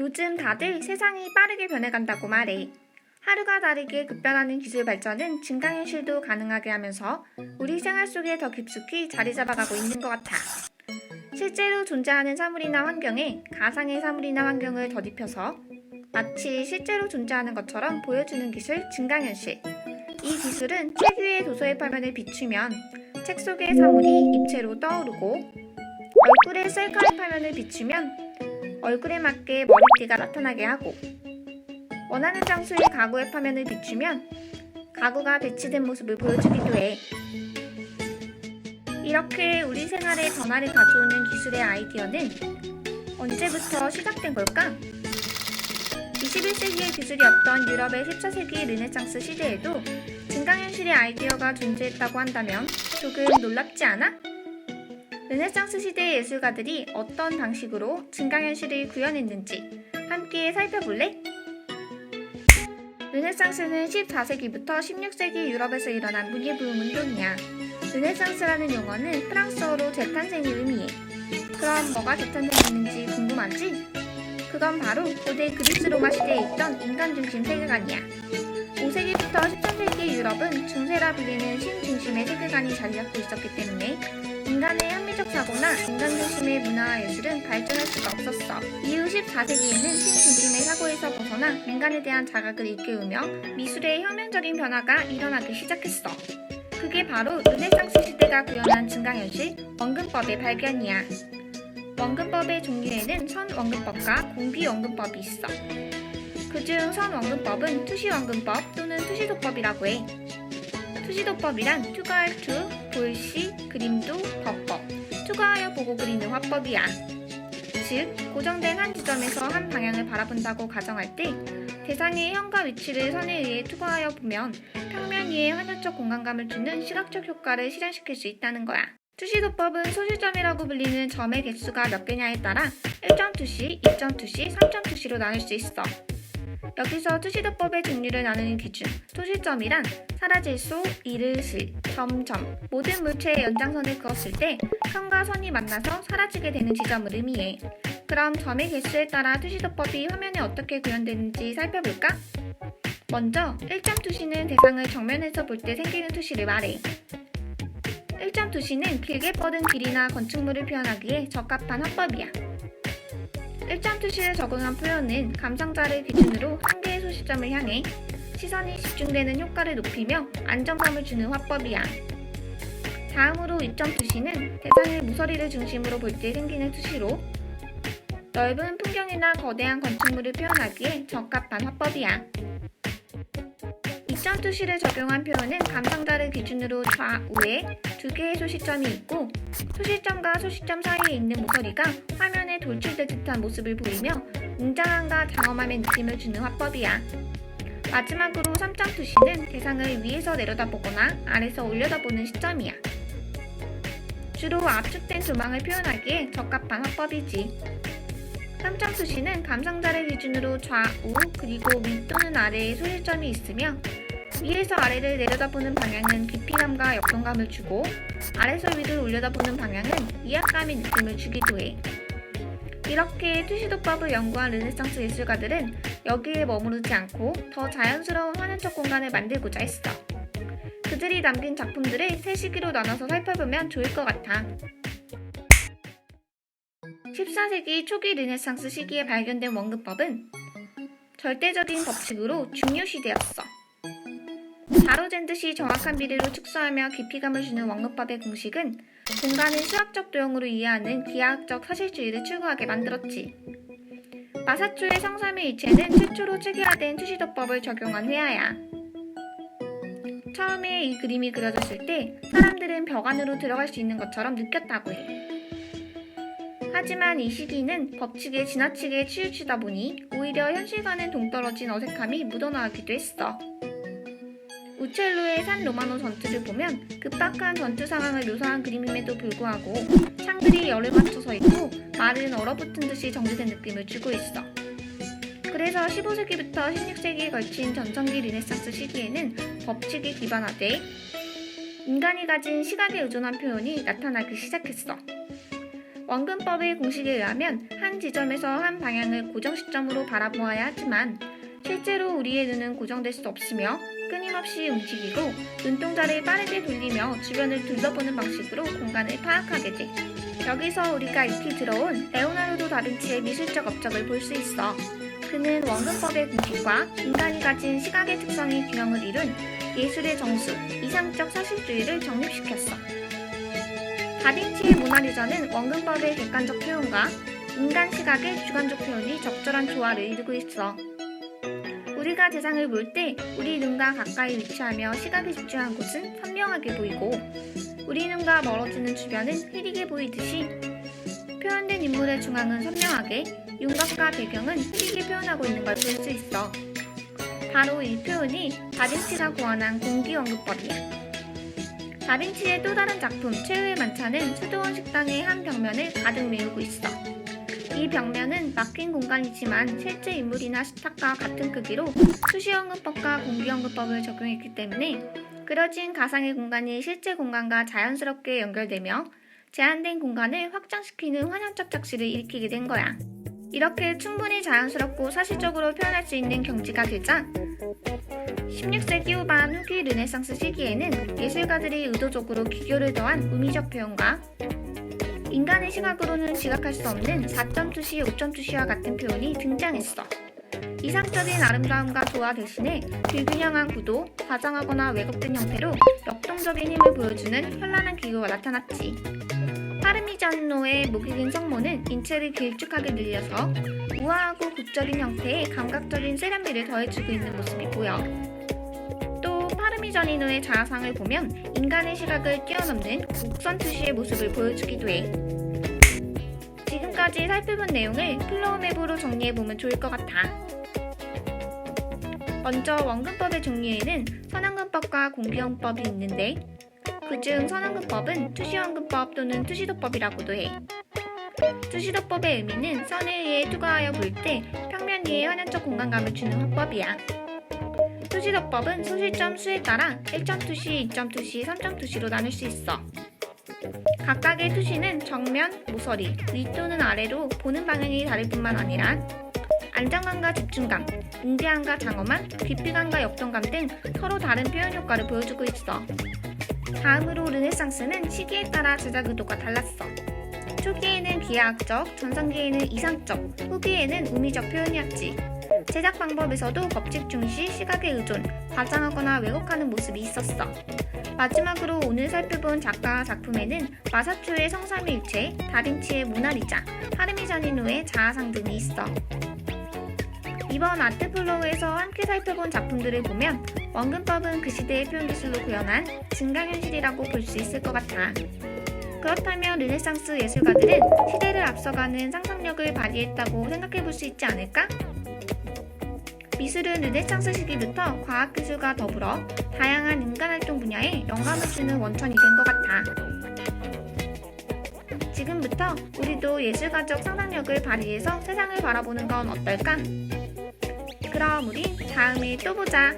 요즘 다들 세상이 빠르게 변해간다고 말해. 하루가 다르게 급변하는 기술 발전은 증강현실도 가능하게 하면서 우리 생활 속에 더 깊숙이 자리 잡아가고 있는 것 같아. 실제로 존재하는 사물이나 환경에 가상의 사물이나 환경을 덧입혀서 마치 실제로 존재하는 것처럼 보여주는 기술 증강현실. 이 기술은 책 위의 도서의 화면을 비추면 책 속의 사물이 입체로 떠오르고 얼굴의 셀카의 화면을 비추면 얼굴에 맞게 머리띠가 나타나게 하고 원하는 장소의 가구의 화면을 비추면 가구가 배치된 모습을 보여주기도 해. 이렇게 우리 생활에 변화를 가져오는 기술의 아이디어는 언제부터 시작된 걸까? 21세기의 기술이 없던 유럽의 14세기 르네상스 시대에도 증강현실의 아이디어가 존재했다고 한다면 조금 놀랍지 않아? 르네상스 시대의 예술가들이 어떤 방식으로 증강현실을 구현했는지 함께 살펴볼래? 르네상스는 14세기부터 16세기 유럽에서 일어난 문예부흥 운동이야. 르네상스라는 용어는 프랑스어로 재탄생을 의미해. 그럼 뭐가 재탄생했는지 궁금하지? 그건 바로 고대 그리스 로마 시대에 있던 인간 중심 세계관이야. 5세기부터 13세기 유럽은 중세라 불리는 신 중심의 세계관이 자리 잡고 있었기 때문에 인간의 합리적 사고나 인간 중심의 문화와 예술은 발전할 수가 없었어. 이후 14세기에는 신 중심의 사고에서 벗어나 인간에 대한 자각을 일깨우며 미술의 혁명적인 변화가 일어나기 시작했어. 그게 바로 르네상스 시대가 구현한 증강현실 원근법의 발견이야. 원근법의 종류에는 선원근법과 공비원근법이 있어. 그중 선원근법은 투시원근법 또는 투시도법이라고 해. 투시도법이란 투과할 투, 볼시, 그림도, 법법, 투과하여 보고 그리는 화법이야. 즉, 고정된 한 지점에서 한 방향을 바라본다고 가정할 때 대상의 형과 위치를 선에 의해 투과하여 보면 평면 위에 환경적 공간감을 주는 시각적 효과를 실현시킬 수 있다는 거야. 투시도법은 소시점이라고 불리는 점의 개수가 몇 개냐에 따라 1.2시, 2.2시, 3.2시로 나눌 수 있어. 여기서 투시도법의 종류를 나누는 기준, 투시점이란 사라질 소, 이를 실, 점점, 모든 물체의 연장선을 그었을 때 선과 선이 만나서 사라지게 되는 지점을 의미해. 그럼 점의 개수에 따라 투시도법이 화면에 어떻게 구현되는지 살펴볼까? 먼저 1.2시는 대상을 정면에서 볼 때 생기는 투시를 말해. 1.2시는 길게 뻗은 길이나 건축물을 표현하기에 적합한 화법이야. 1.2시를 적응한 표현은 감상자를 기준으로 한 개의 소시점을 향해 시선이 집중되는 효과를 높이며 안정감을 주는 화법이야. 다음으로 2.2시는 대상의 모서리를 중심으로 볼 때 생기는 투시로 넓은 풍경이나 거대한 건축물을 표현하기에 적합한 화법이야. 2.2시를 적용한 표현은 감상자를 기준으로 좌우에 두 개의 소시점이 있고 소시점과 소시점 사이에 있는 모서리가 화면에 돌출될 듯한 모습을 보이며 웅장함과 장엄함의 느낌을 주는 화법이야. 마지막으로 3.2시는 대상을 위에서 내려다보거나 아래서 올려다보는 시점이야. 주로 압축된 조망을 표현하기에 적합한 화법이지. 3.2시는 감상자를 기준으로 좌우 그리고 위 또는 아래에 소시점이 있으며 위에서 아래를 내려다보는 방향은 깊이감과 역동감을 주고 아래서 위를 올려다보는 방향은 위압감의 느낌을 주기도 해. 이렇게 투시도법을 연구한 르네상스 예술가들은 여기에 머무르지 않고 더 자연스러운 화면적 공간을 만들고자 했어. 그들이 남긴 작품들을 세 시기로 나눠서 살펴보면 좋을 것 같아. 14세기 초기 르네상스 시기에 발견된 원근법은 절대적인 법칙으로 중요시되었어. 가로 잰 듯이 정확한 비례로 축소하며 깊이감을 주는 원근법의 공식은 공간을 수학적 도형으로 이해하는 기하학적 사실주의를 추구하게 만들었지. 마사초의 성삼의 일체는 최초로 체계화된 투시도법을 적용한 회화야. 처음에 이 그림이 그려졌을 때 사람들은 벽 안으로 들어갈 수 있는 것처럼 느꼈다고 해. 하지만 이 시기는 법칙에 지나치게 치우치다 보니 오히려 현실과는 동떨어진 어색함이 묻어나기도 했어. 우첼로의 산 로마노 전투를 보면 급박한 전투 상황을 묘사한 그림임에도 불구하고 창들이 열을 맞춰서 있고 말은 얼어붙은 듯이 정제된 느낌을 주고 있어. 그래서 15세기부터 16세기에 걸친 전성기 르네상스 시기에는 법칙에 기반화돼 인간이 가진 시각에 의존한 표현이 나타나기 시작했어. 원근법의 공식에 의하면 한 지점에서 한 방향을 고정 시점으로 바라보아야 하지만 실제로 우리의 눈은 고정될 수 없으며 끊임없이 움직이고 눈동자를 빠르게 돌리며 주변을 둘러보는 방식으로 공간을 파악하게 돼. 여기서 우리가 익히 들어온 레오나르도 다빈치의 미술적 업적을 볼 수 있어. 그는 원근법의 공식과 인간이 가진 시각의 특성이 균형을 이룬 예술의 정수, 이상적 사실주의를 정립시켰어. 다빈치의 모나리자는 원근법의 객관적 표현과 인간 시각의 주관적 표현이 적절한 조화를 이루고 있어. 우리가 대상을 볼 때 우리 눈과 가까이 위치하며 시각에 집중한 곳은 선명하게 보이고 우리 눈과 멀어지는 주변은 흐리게 보이듯이 표현된 인물의 중앙은 선명하게 윤곽과 배경은 흐리게 표현하고 있는 걸 볼 수 있어. 바로 이 표현이 다빈치가 고안한 공기원근법이야. 다빈치의 또 다른 작품 최후의 만찬은 수도원 식당의 한 벽면을 가득 메우고 있어. 이 벽면은 막힌 공간이지만 실제 인물이나 식탁과 같은 크기로 수시원근법과 공기원근법을 적용했기 때문에 그려진 가상의 공간이 실제 공간과 자연스럽게 연결되며 제한된 공간을 확장시키는 환영적 착시를 일으키게 된 거야. 이렇게 충분히 자연스럽고 사실적으로 표현할 수 있는 경지가 되자 16세기 후반 후기 르네상스 시기에는 예술가들이 의도적으로 기교를 더한 의미적 표현과 인간의 시각으로는 지각할 수 없는 4점 투시, 5점 투시와 같은 표현이 등장했어. 이상적인 아름다움과 조화 대신에 불균형한 구도, 과장하거나 왜곡된 형태로 역동적인 힘을 보여주는 현란한 기교가 나타났지. 파르미자노의 목이 긴 성모는 인체를 길쭉하게 늘려서 우아하고 극적인 형태의 감각적인 세련미를 더해주고 있는 모습이 보여. 또 파르미자니노의 자화상을 보면 인간의 시각을 뛰어넘는 곡선 투시의 모습을 보여주기도 해. 지금까지 살펴본 내용을 플로우맵으로 정리해보면 좋을 것 같아. 먼저 원근법의 종류에는 선원근법과 공기원근법이 있는데 그중 선원근법은 투시원근법 또는 투시도법이라고도 해. 투시도법의 의미는 선에 의해 투과하여 볼 때 평면 위에 환영적 공간감을 주는 화법이야. 투시도법은 소실점 수에 따라 1점 투시, 2점 투시, 3점 투시로 나눌 수 있어. 각각의 투시는 정면, 모서리, 위 또는 아래로 보는 방향이 다를 뿐만 아니라 안정감과 집중감, 웅대함과 장엄함, 깊이감과 역동감 등 서로 다른 표현 효과를 보여주고 있어. 다음으로 르네상스는 시기에 따라 제작 의도가 달랐어. 초기에는 기하학적, 전성기에는 이상적, 후기에는 의미적 표현이었지. 제작 방법에서도 법칙 중시, 시각의 의존, 과장하거나 왜곡하는 모습이 있었어. 마지막으로 오늘 살펴본 작가와 작품에는 마사초의 성삼일체, 다빈치의 모나리자, 파르미자니노의 자화상 등이 있어. 이번 아트플로우에서 함께 살펴본 작품들을 보면 원근법은 그 시대의 표현기술로 구현한 증강현실이라고 볼 수 있을 것 같아. 그렇다면 르네상스 예술가들은 시대를 앞서가는 상상력을 발휘했다고 생각해 볼 수 있지 않을까? 미술은 르네상스 시기부터 과학기술과 더불어 다양한 인간활동 분야에 영감을 주는 원천이 된 것 같아. 지금부터 우리도 예술가적 상상력을 발휘해서 세상을 바라보는 건 어떨까? 그럼 우리 다음에 또 보자.